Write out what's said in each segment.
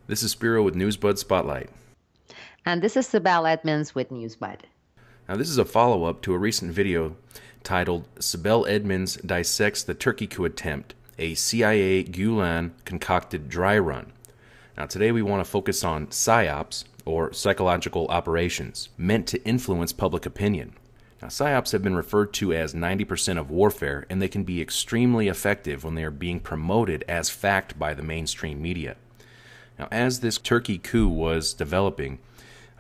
This is Spiro with Newsbud Spotlight. And this is Sibel Edmonds with Newsbud. Now, this is a follow-up to a recent video titled Sibel Edmonds Dissects the Turkey Coup Attempt, a CIA Gulen concocted dry run. Now, today we want to focus on psyops, or psychological operations, meant to influence public opinion. Now, psyops have been referred to as 90% of warfare, and they can be extremely effective when they are being promoted as fact by the mainstream media. Now, as this Turkey coup was developing,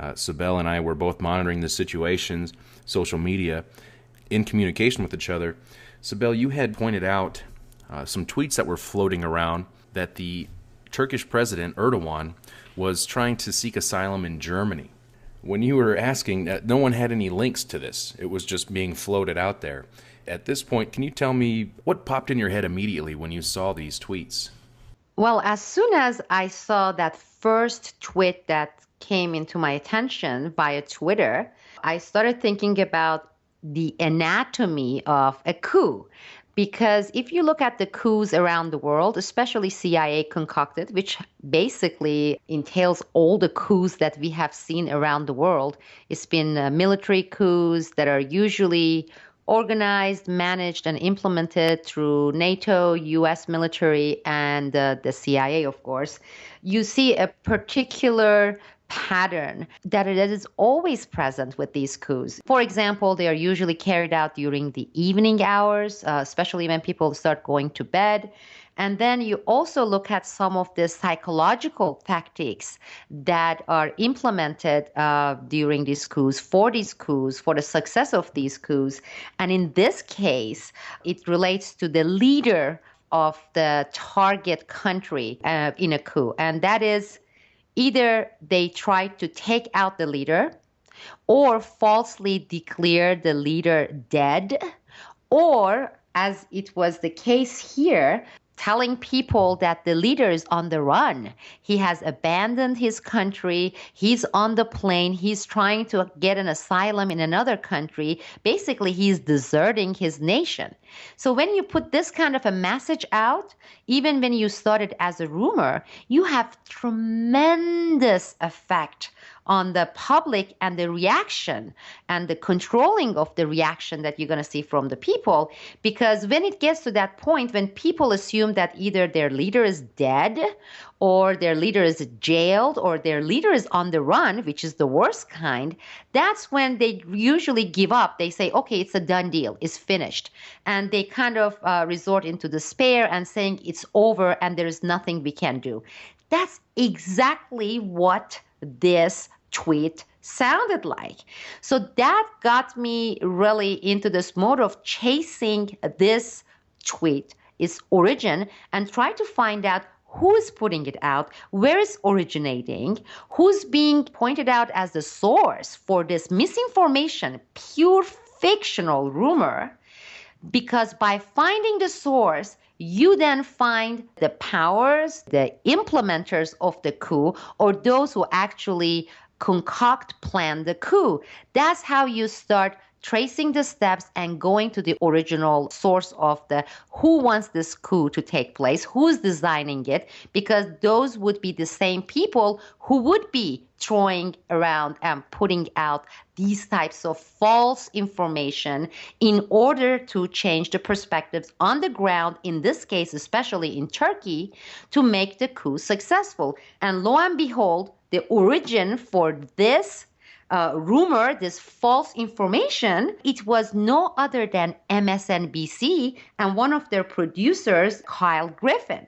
Sibel and I were both monitoring the situations, social media, in communication with each other. Sibel, you had pointed out some tweets that were floating around that the Turkish president, Erdogan, was trying to seek asylum in Germany. When you were asking, no one had any links to this. It was just being floated out there. At this point, can you tell me what popped in your head immediately when you saw these tweets? Well, as soon as I saw that first tweet that came into my attention via Twitter, I started thinking about the anatomy of a coup. Because if you look at the coups around the world, especially CIA concocted, which basically entails all the coups that we have seen around the world, it's been military coups that are usually organized, managed, and implemented through NATO, US military, and the CIA, of course. You see a particular pattern that is always present with these coups. For example, they are usually carried out during the evening hours, especially when people start going to bed. And then you also look at some of the psychological tactics that are implemented during these coups, for the success of these coups. And in this case, it relates to the leader of the target country in a coup. And that is either they try to take out the leader or falsely declare the leader dead, or, as it was the case here, telling people that the leader is on the run. He has abandoned his country. He's on the plane. He's trying to get an asylum in another country. Basically, he's deserting his nation. So when you put this kind of a message out, even when you start it as a rumor, you have tremendous effect on the public and the reaction and the controlling of the reaction that you're going to see from the people. Because when it gets to that point, when people assume that either their leader is dead or their leader is jailed or their leader is on the run, which is the worst kind, that's when they usually give up. They say, okay, it's a done deal. It's finished. And they kind of resort into despair and saying it's over and there is nothing we can do. That's exactly what this tweet sounded like. So that got me really into this mode of chasing this tweet, its origin, and try to find out who is putting it out, where it's originating, who's being pointed out as the source for this misinformation, pure fictional rumor. Because by finding the source, you then find the powers, the implementers of the coup, or those who actually plan the coup. That's how you start tracing the steps and going to the original source of the who wants this coup to take place, who's designing it, because those would be the same people who would be throwing around and putting out these types of false information in order to change the perspectives on the ground, in this case, especially in Turkey, to make the coup successful. And lo and behold, the origin for this rumor, this false information, it was no other than MSNBC and one of their producers, Kyle Griffin.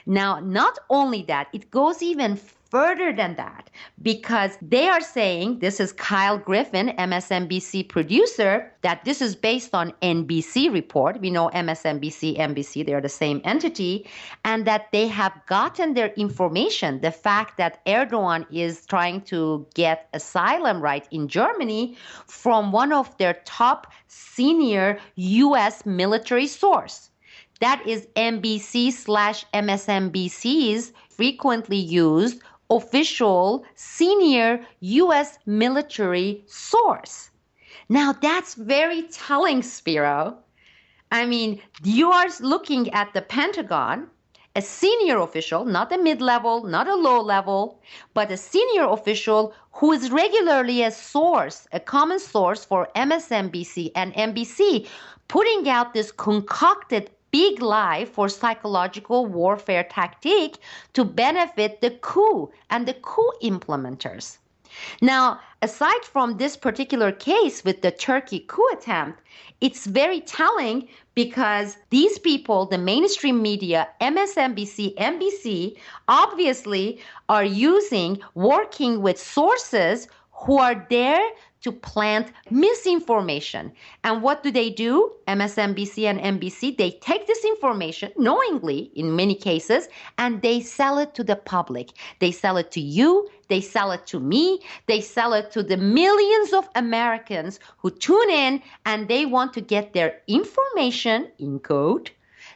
Now, not only that, it goes even further than that, because they are saying, this is Kyle Griffin, MSNBC producer, that this is based on NBC report. We know MSNBC, NBC, they're the same entity, and that they have gotten their information, the fact that Erdogan is trying to get asylum right in Germany, from one of their top senior US military source. That is NBC/MSNBC's frequently used official senior U.S. military source. Now, that's very telling, Spiro. I mean, you are looking at the Pentagon, a senior official, not a mid-level, not a low-level, but a senior official who is regularly a source, a common source for MSNBC and NBC, putting out this concocted big lie for psychological warfare tactic to benefit the coup and the coup implementers. Now, aside from this particular case with the Turkey coup attempt, it's very telling because these people, the mainstream media, MSNBC, NBC, obviously are working with sources who are there to plant misinformation. And what do? MSNBC and NBC, they take this information knowingly in many cases, and they sell it to the public. They sell it to you, they sell it to me, they sell it to the millions of Americans who tune in and they want to get their information, in quote,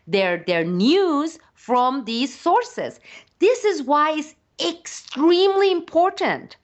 their news from these sources. This is why it's extremely important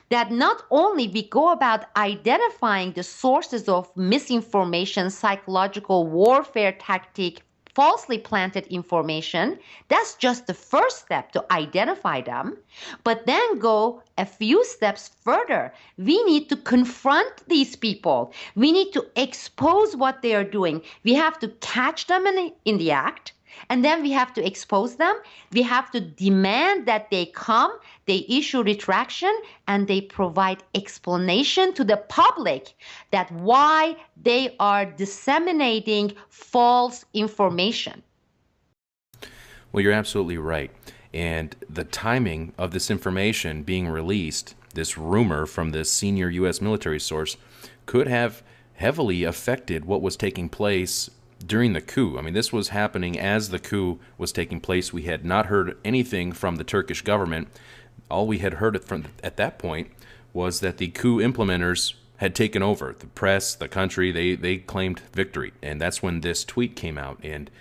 that not only we go about identifying the sources of misinformation, psychological warfare tactic, falsely planted information, that's just the first step to identify them, but then go a few steps further. We need to confront these people. We need to expose what they are doing. We have to catch them in the act. And then we have to expose them. We have to demand that they come, they issue retraction, and they provide explanation to the public that why they are disseminating false information. Well, you're absolutely right. And the timing of this information being released, this rumor from this senior U.S. military source, could have heavily affected what was taking place during the coup. I mean, this was happening as the coup was taking place. We had not heard anything from the Turkish government. All we had heard at that point was that the coup implementers had taken over the press, the country. They claimed victory. And that's when this tweet came out. And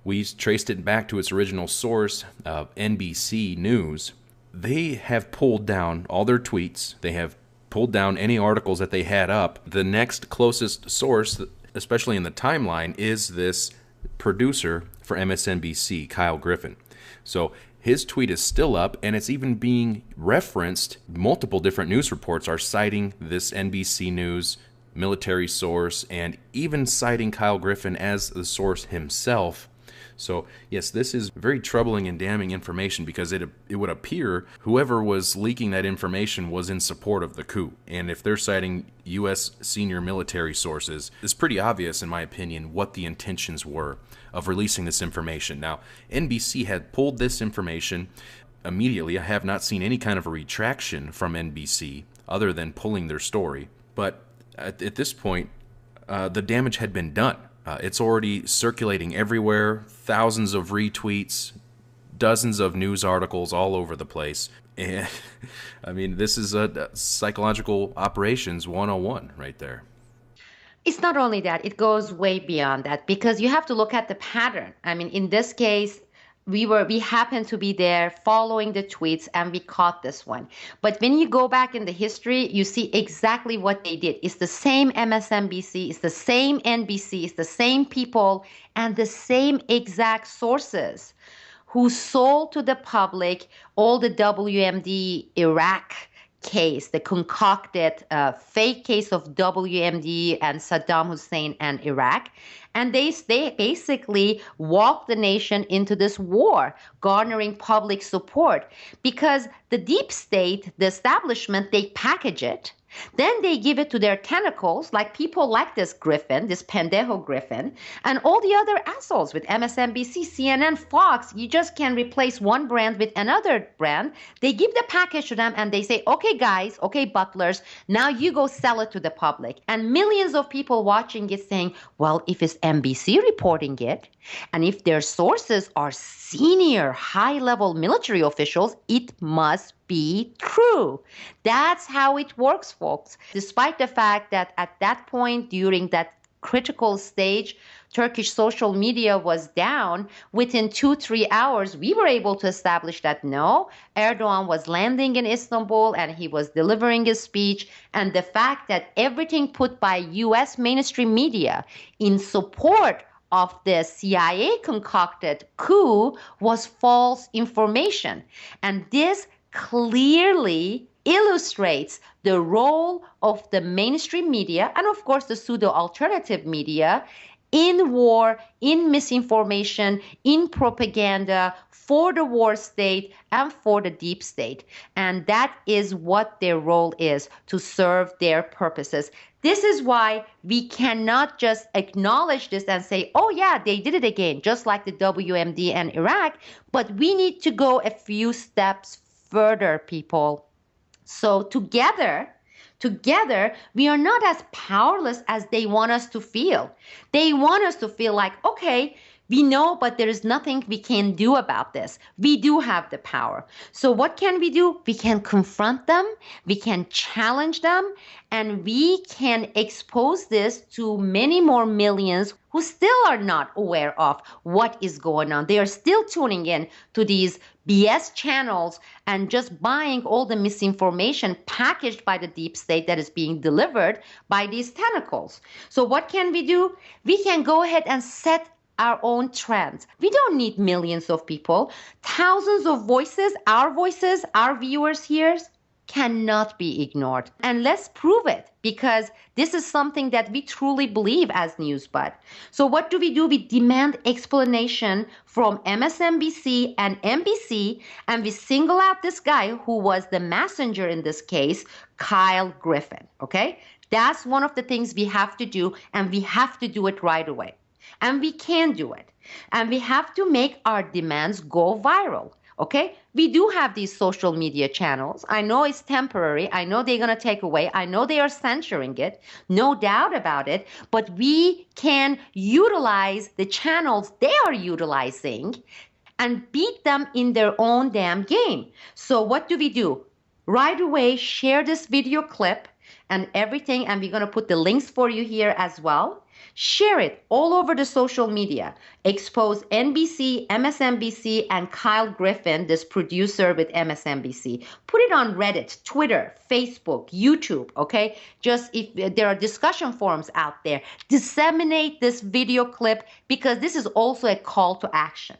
we traced it back to its original source of NBC News. They have pulled down all their tweets. They have pulled down any articles that they had up. The next closest source, especially in the timeline, is this producer for MSNBC, Kyle Griffin. So his tweet is still up, and it's even being referenced. Multiple different news reports are citing this NBC News military source and even citing Kyle Griffin as the source himself. So yes, this is very troubling and damning information because it would appear whoever was leaking that information was in support of the coup. And if they're citing U.S. senior military sources, it's pretty obvious, in my opinion, what the intentions were of releasing this information. Now, NBC had pulled this information immediately. I have not seen any kind of a retraction from NBC other than pulling their story. But at this point, the damage had been done. It's already circulating everywhere, thousands of retweets, dozens of news articles all over the place. And I mean, this is a psychological operations 101 right there. It's not only that, it goes way beyond that because you have to look at the pattern. I mean, in this case, we happened to be there following the tweets and we caught this one. But when you go back in the history, you see exactly what they did. It's the same MSNBC, it's the same NBC, it's the same people and the same exact sources who sold to the public all the WMD Iraq case, the concocted fake case of WMD and Saddam Hussein and Iraq. And they basically walked the nation into this war, garnering public support because the deep state, the establishment, they package it. Then they give it to their tentacles, like people like this Griffin, this pendejo Griffin, and all the other assholes with MSNBC, CNN, Fox. You just can't replace one brand with another brand. They give the package to them and they say, okay, guys, okay, butlers, now you go sell it to the public. And millions of people watching it saying, well, if it's NBC reporting it, and if their sources are senior, high-level military officials, it must be true. That's how it works, folks. Despite the fact that at that point, during that critical stage, Turkish social media was down, within 2-3 hours, we were able to establish that no, Erdogan was landing in Istanbul and he was delivering his speech. And the fact that everything put by U.S. mainstream media in support of the CIA concocted coup was false information. And this clearly illustrates the role of the mainstream media and, of course, the pseudo-alternative media in war, in misinformation, in propaganda for the war state and for the deep state. And that is what their role is, to serve their purposes. This is why we cannot just acknowledge this and say, oh yeah, they did it again, just like the WMD and Iraq, but we need to go a few steps further, people. So together, we are not as powerless as they want us to feel. They want us to feel like, okay, we know, but there is nothing we can do about this. We do have the power. So what can we do? We can confront them, we can challenge them, and we can expose this to many more millions who still are not aware of what is going on. They are still tuning in to these BS channels and just buying all the misinformation packaged by the deep state that is being delivered by these tentacles. So what can we do? We can go ahead and set our own trends. We don't need millions of people. Thousands of voices, our viewers here, cannot be ignored. And let's prove it, because this is something that we truly believe as Newsbud. So what do? We demand explanation from MSNBC and NBC, and we single out this guy who was the messenger in this case, Kyle Griffin, okay? That's one of the things we have to do, and we have to do it right away. And we can do it. And we have to make our demands go viral. Okay? We do have these social media channels. I know it's temporary. I know they're going to take away. I know they are censoring it. No doubt about it. But we can utilize the channels they are utilizing and beat them in their own damn game. So what do? Right away, share this video clip and everything. And we're going to put the links for you here as well. Share it all over the social media. Expose NBC, MSNBC, and Kyle Griffin, this producer with MSNBC. Put it on Reddit, Twitter, Facebook, YouTube, okay? Just if there are discussion forums out there, disseminate this video clip, because this is also a call to action.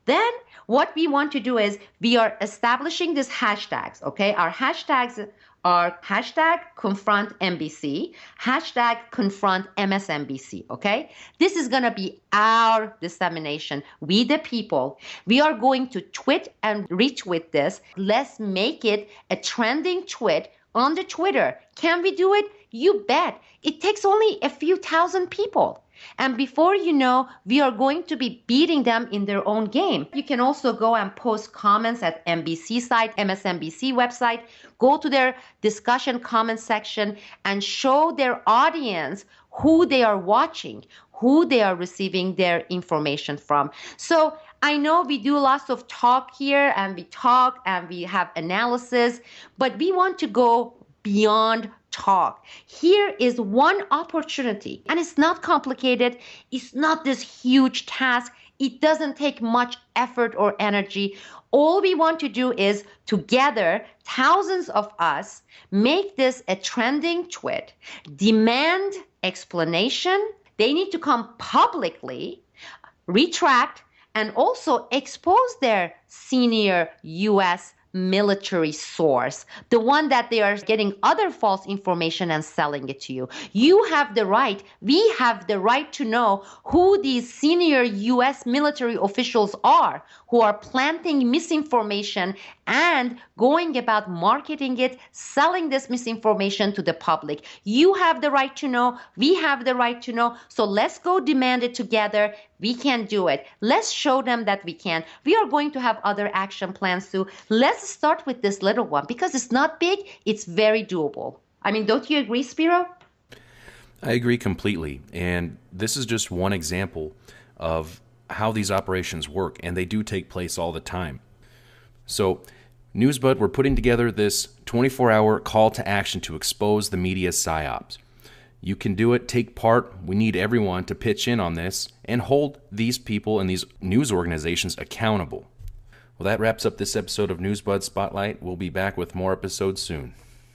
Then what we want to do is we are establishing these hashtags, okay? Our hashtags are hashtag confront NBC, hashtag confront MSNBC, okay? This is going to be our dissemination. We the people, we are going to tweet and retweet this. Let's make it a trending tweet on the Twitter. Can we do it? You bet. It takes only a few thousand people. And before you know, we are going to be beating them in their own game. You can also go and post comments at NBC site, MSNBC website. Go to their discussion comment section and show their audience who they are watching, who they are receiving their information from. So I know we do lots of talk here, and we have analysis, but we want to go beyond talk. Here is one opportunity, and it's not complicated. It's not this huge task. It doesn't take much effort or energy. All we want to do is together, thousands of us, make this a trending tweet, demand explanation. They need to come publicly, retract, and also expose their senior U.S. military source, the one that they are getting other false information and selling it to you. You have the right, we have the right to know who these senior U.S. military officials are who are planting misinformation and going about marketing it, selling this misinformation to the public. You have the right to know, we have the right to know, so let's go demand it together. We can do it. Let's show them that we can. We are going to have other action plans too. Let's start with this little one because it's not big, it's very doable. I mean, don't you agree, Spiro? I agree completely. And this is just one example of how these operations work, and they do take place all the time. So, Newsbud, we're putting together this 24-hour call to action to expose the media psyops. You can do it, take part. We need everyone to pitch in on this and hold these people and these news organizations accountable. Well, that wraps up this episode of Newsbud Spotlight. We'll be back with more episodes soon.